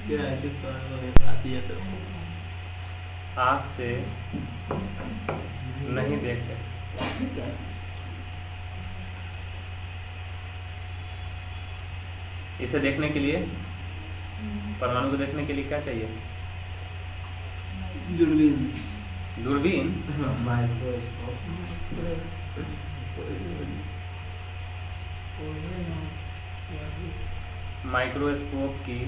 क्या चुप आती है तो आँख से नहीं देख सकते। इसे देखने के लिए, परमाणु को देखने के लिए क्या चाहिए? दूरबीन। दूरबीन? माइक्रोस्कोप। माइक्रोस्कोप की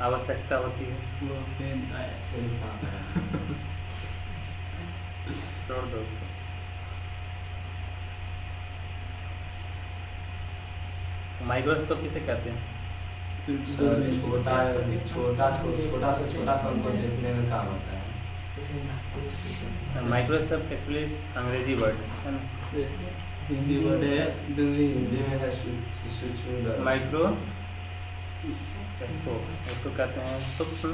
आवश्यकता होती है। वो पेन छोड़ दो उसको। माइक्रोस्कोप किसे कहते हैं? छोटा छोटा से छोटा हमको देखने में काम होता है। माइक्रोस्कोप एक्चुअली अंग्रेजी वर्ड है ना? हिंदी वर्ड है दूरबीन। हिंदी में है सूक्ष्मदर्शी। माइक्रोस्कोप इसको कहते हैं सूक्ष्म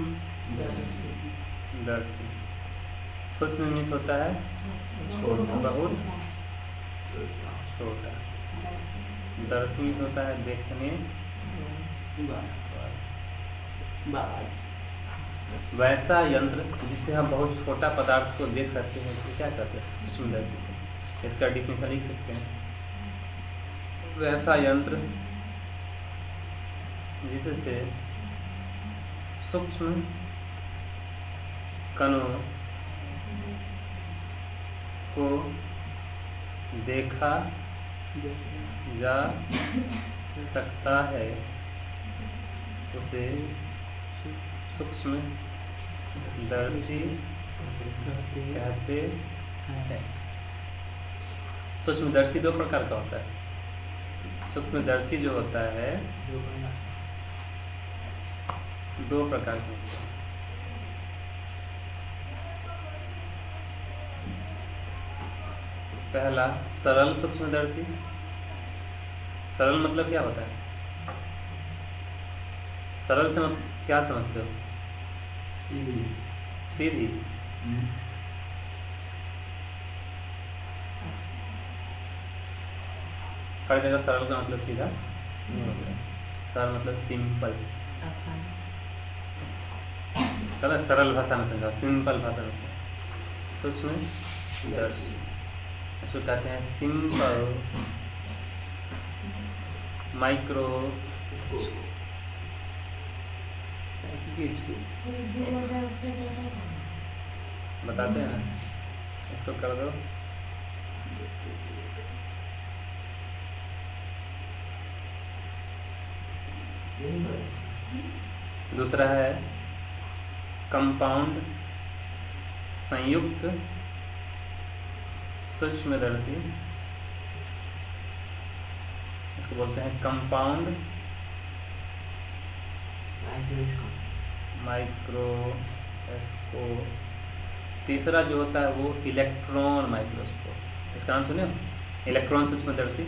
दर्शी। सूक्ष्म मीन्स होता है छोटा, बहुत छोटा। दर्शी होता है देखने वैसा यंत्र जिससे हम बहुत छोटा पदार्थ को देख सकते हैं, तो क्या कहते हैं? सूक्ष्मदर्शी। इसका डिफिनेशन लिख सकते हैं, वैसा यंत्र जिससे सूक्ष्म कणों को देखा जा सकता है, उसे सूक्ष्मदर्शी कहते हैं। सूक्ष्मदर्शी दो प्रकार का होता है। सूक्ष्मदर्शी जो होता है दो प्रकार का होता है। पहला सरल सूक्ष्मदर्शी। सरल मतलब क्या होता है? सरल से क्या समझते हो? सीधी। हर जगह सरल का मतलब सीधा नहीं होता है। सरल मतलब सिंपल। कहना सरल भाषा में समझा, सिंपल भाषा में। सूक्ष्मदर्शी इसको कहते हैं सिंपल माइक्रो। बताते हैं ना, इसको कर दो। दूसरा है कंपाउंड संयुक्त सूक्ष्मदर्शी। इसको बोलते हैं कंपाउंड माइक्रोस्कोप। तीसरा जो होता है वो इलेक्ट्रॉन माइक्रोस्कोप। इसका नाम सुने हो? इलेक्ट्रॉन सूक्ष्मदर्शी।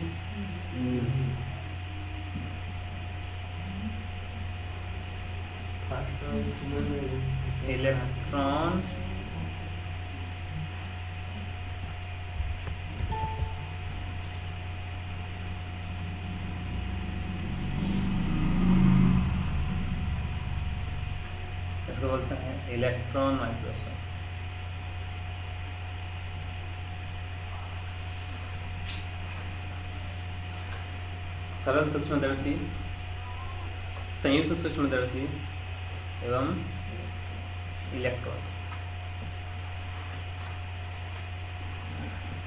इलेक्ट्रॉन इसको बोलते हैं इलेक्ट्रॉन माइक्रोस्कोप। सरल सूक्ष्मदर्शी, संयुक्त सूक्ष्मदर्शी एवं इलेक्ट्रॉन।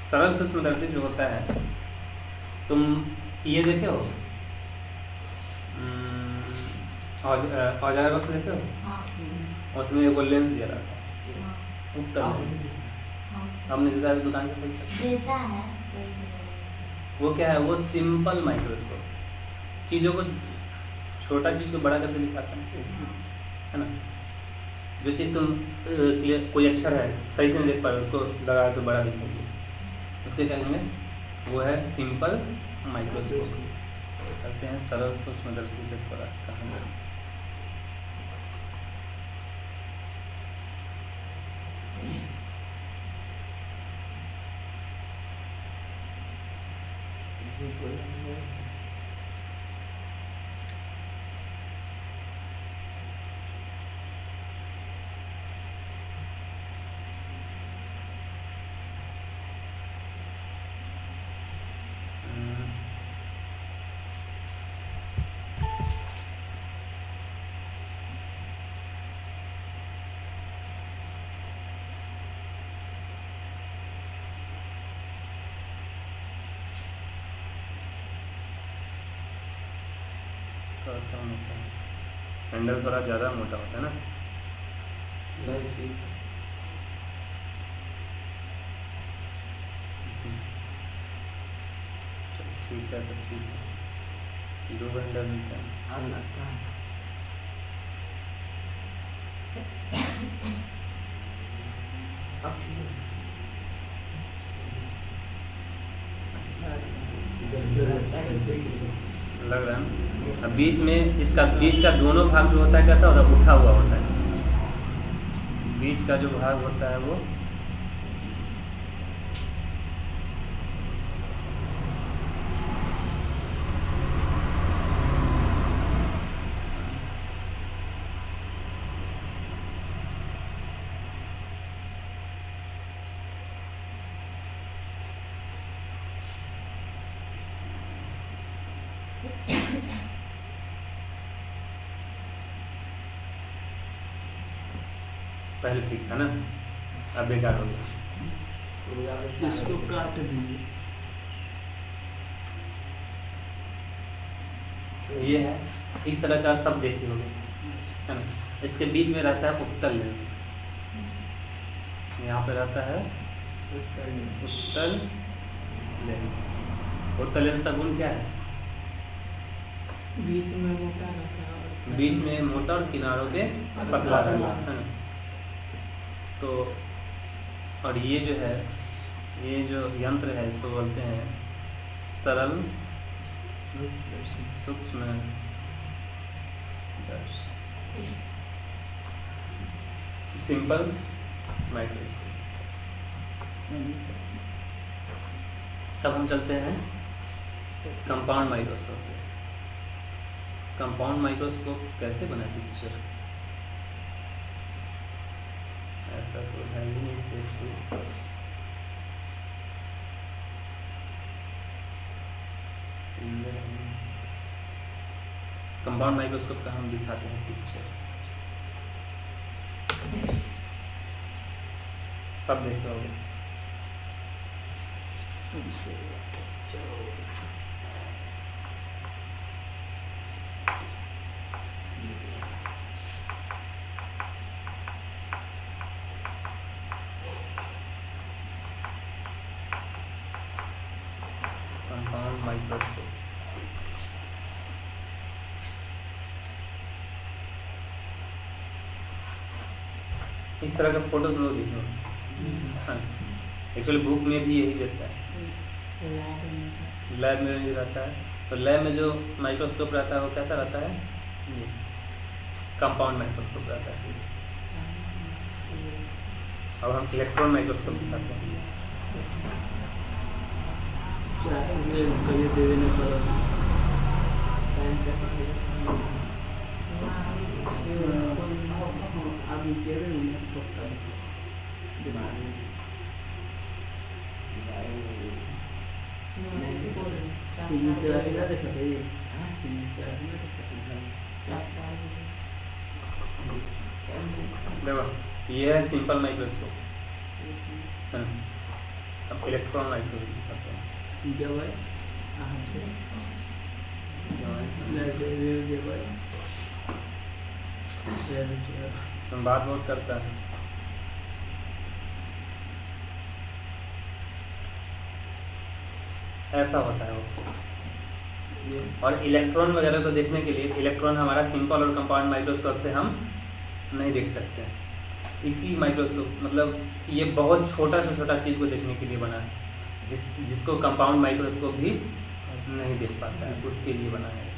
सरल सूक्ष्मदर्शी जो होता है, तुम ये देखे हो औजार वक्त देखे हो? उसमें एगो लेंस दिया रहता है उत्तर में। हमने देता है दुकान से पैसा देता है। वो क्या है? वो सिंपल माइक्रोस्कोप, चीज़ों को छोटा चीज़ को बड़ा करके दिखाता है ना। जो चीज़ तुम कोई अक्षर है सही से नहीं देख पा रहे, उसको लगा तो बड़ा दिखेगी, उसके कहेंगे वो है सिंपल माइक्रोस्कोप। कहते हैं सरल सूक्ष्मदर्शी से थोड़ा कहानी। मोटा मोटा हैंडल थोड़ा ज़्यादा मोटा होता है ना। नहीं ठीक है। चलो ठीक है, तो ठीक है, 2 हैंडल मिलता है। हाँ लगता है। अब ठीक है। लग रहा है ना। अब बीच में इसका बीच का दोनों भाग जो होता है कैसा होता है, उठा हुआ होता है। बीच का जो भाग होता है वो पहले ठीक था ना, अब बेकार हो गया। इसको काट दीजिए। ये है, इस तरह का सब देखे होंगे, है ना। इसके बीच में रहता है उत्तल लेंस, यहाँ पे रहता है उत्तल लेंस। उत्तल लेंस का गुण क्या है? बीच में मोटा रहता है और बीच में मोटा और किनारों पे पतला रहता है ना। तो और ये जो है, ये जो यंत्र है इसको बोलते हैं सरल सूक्ष्म दर्शी, सिंपल माइक्रोस्कोप। तब हम चलते हैं कंपाउंड माइक्रोस्कोप। कंपाउंड माइक्रोस्कोप कैसे बना पिक्चर? ऐसा तो है ही नहीं सेफ। कंपाउंड माइक्रोस्कोप का हम दिखाते हैं पिक्चर, सब देख रहे होगे। कंपाउंड माइक्रोस्कोप इस तरह का फोटो तो लोग देखे होंगे। हाँ, एक्चुअली बुक में भी यही देता है, लैब में भी रहता है। तो लैब में जो माइक्रोस्कोप रहता है वो कैसा रहता है? ये कंपाउंड माइक्रोस्कोप रहता है। अब हम इलेक्ट्रॉन माइक्रोस्कोप दिखाते हैं। चाहे कहिए देवे ने करो अभी कह रहे हैं दिमाग में देखा था ये देखो ये है सिंपल माइक्रोस्कोप, है ना। अब इलेक्ट्रॉन माइक्रोस्कोप दिखाते हैं। जब है हम बात बहुत करता है। ऐसा होता है वो। और इलेक्ट्रॉन वगैरह को देखने के लिए इलेक्ट्रॉन हमारा सिंपल और कंपाउंड माइक्रोस्कोप से हम नहीं देख सकते हैं। इसी माइक्रोस्कोप मतलब ये बहुत छोटा से छोटा चीज़ को देखने के लिए बना है, जिसको कंपाउंड माइक्रोस्कोप भी नहीं देख पाता है, उसके लिए बना है।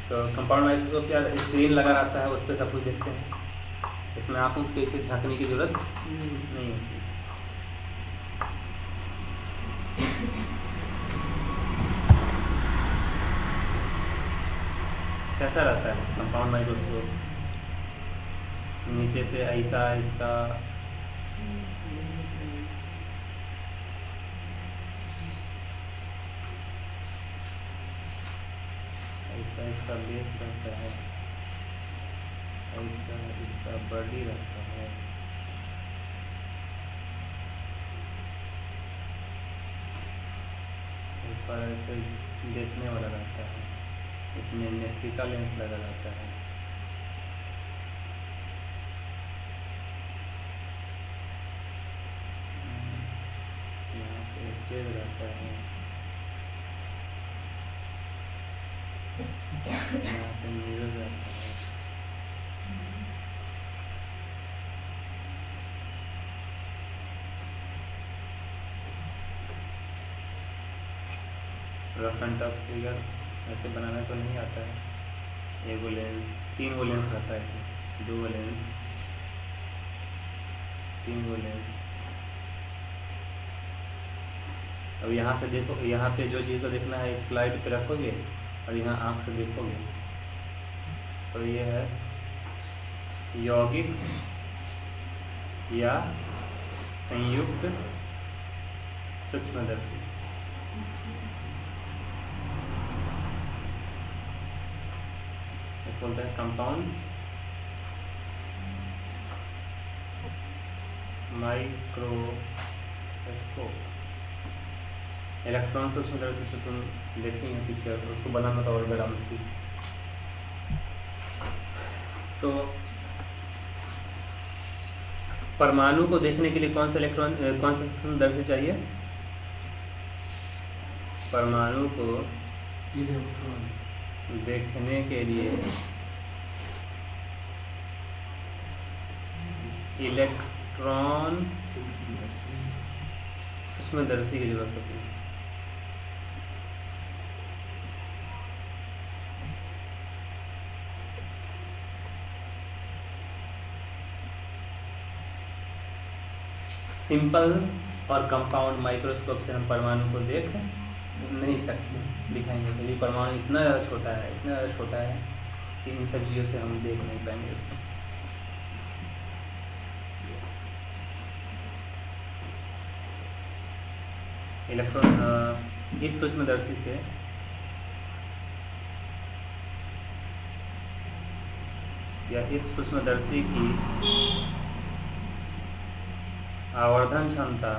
तो कंपाउंड माइक्रोस्कोप क्या स्क्रीन लगा रहता है, उस पर सब कुछ देखते हैं। इसमें आंखों से इसे झांकने की जरूरत नहीं होती। कैसा रहता है कंपाउंड माइक्रोस्कोप? नीचे से ऐसा इसका ऐसा इसका बेस रहता है, ऐसा इसका बॉडी रहता है, पर ऐसे देखने वाला रहता है, इसमें नेत्रिका लेंस लगा रहता है। यहाँ पे स्टेज रहता है, यहाँ पे मिरर रहता है। रफ एंड टफ फिगर ऐसे बनाना तो नहीं आता है। एगो लेंस, 3 गो लेंस रहता है इसमें, 2 गो लेंस, 3 गो लेंस। अब यहाँ से देखो, यहाँ पे जो चीज़ को देखना है स्लाइड पे रखोगे और यहाँ आँख से देखोगे तो ये है यौगिक या संयुक्त सूक्ष्मदर्शी। इसको बोलते हैं कंपाउंड माइक्रोस्कोप। इलेक्ट्रॉन सूक्ष्मदर्शी से तुम देखेंगे पिक्चर, उसको बनाना तो और बड़ा मुश्किल। तो परमाणु को देखने के लिए कौन सा सूक्ष्मदर्शी चाहिए? परमाणु को देखने के लिए इलेक्ट्रॉन सूक्ष्मदर्शी की जरूरत होती है। सिंपल और कंपाउंड माइक्रोस्कोप से हम परमाणु को देख नहीं सकते, दिखाएंगे क्योंकि परमाणु इतना ज़्यादा छोटा है, इतना ज़्यादा छोटा है कि इन सब चीज़ों से हम देख नहीं पाएंगे इसको। इलेक्ट्रॉन इस सूक्ष्मदर्शी से या इस सूक्ष्मदर्शी की आवर्धन क्षमता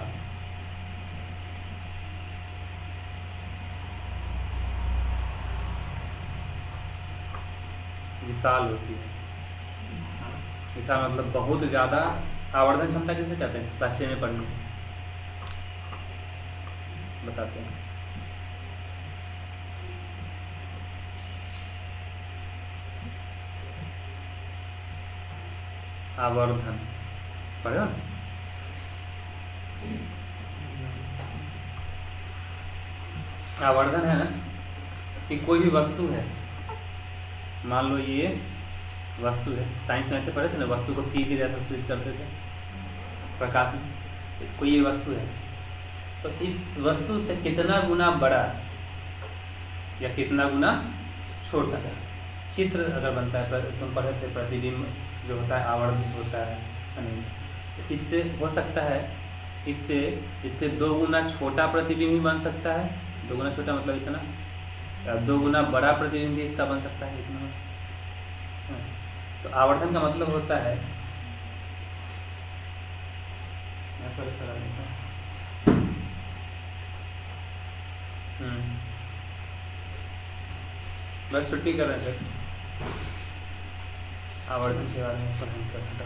विशाल होती है। विशाल मतलब बहुत ज़्यादा। आवर्धन क्षमता किसे कहते हैं? क्लास 10 में पढ़ेंगे, बताते हैं। आवर्धन पढ़े ना? आवर्धन है ना कि कोई भी वस्तु है, मान लो ये वस्तु है, साइंस में ऐसे पढ़े थे ना, वस्तु को तीर की जैसा सूचित करते थे प्रकाश में। तो कोई ये वस्तु है तो इस वस्तु से कितना गुना बड़ा या कितना गुना छोटा है चित्र अगर बनता है। तुम पढ़े थे प्रतिबिंब जो होता है आवर्धित होता है, तो इससे हो सकता है, इससे 2 गुना छोटा प्रतिबिंब भी बन सकता है। 2 गुना छोटा मतलब इतना, या 2 गुना बड़ा प्रतिबिंब भी इसका बन सकता है इतना। तो आवर्धन का मतलब होता है, बस छुट्टी कर रहे हैं सर, आवर्धन के बारे में पढ़ाई करते